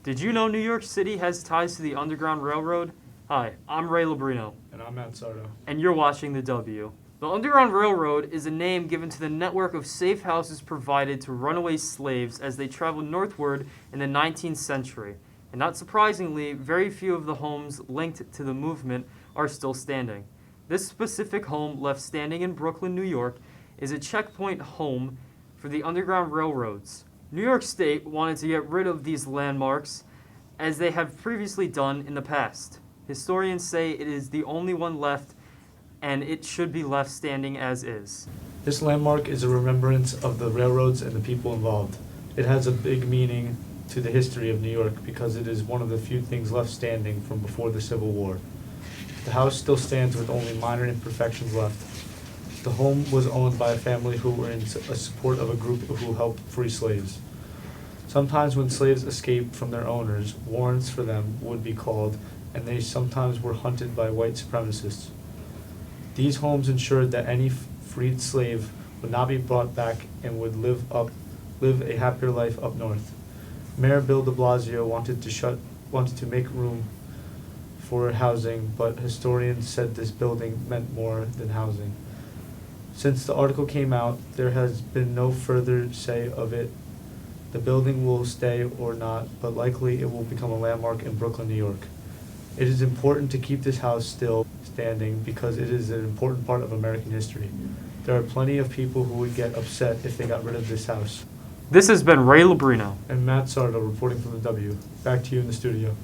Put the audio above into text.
Did you know New York City has ties to the Underground Railroad? Hi, I'm Ray Lubrino. And I'm Matt Sardo. And you're watching The W. The Underground Railroad is a name given to the network of safe houses provided to runaway slaves as they traveled northward in the 19th century. And not surprisingly, very few of the homes linked to the movement are still standing. This specific home, left standing in Brooklyn, New York, is a checkpoint home for the Underground Railroads. New York State wanted to get rid of these landmarks as they have previously done in the past. Historians say it is the only one left and it should be left standing as is. This landmark is a remembrance of the railroads and the people involved. It has a big meaning to the history of New York because it is one of the few things left standing from before the Civil War. The house still stands with only minor imperfections left. The home was owned by a family who were in support of a group who helped free slaves. Sometimes when slaves escaped from their owners, warrants for them would be called, and they sometimes were hunted by white supremacists. These homes ensured that any freed slave would not be brought back and would live a happier life up north. Mayor Bill de Blasio wanted to make room for housing, but historians said this building meant more than housing. Since the article came out, there has been no further say of it. The building will stay or not, but likely it will become a landmark in Brooklyn, New York. It is important to keep this house still standing because it is an important part of American history. There are plenty of people who would get upset if they got rid of this house. This has been Ray Lubrino And Matt Sardo reporting from the W. Back to you in the studio.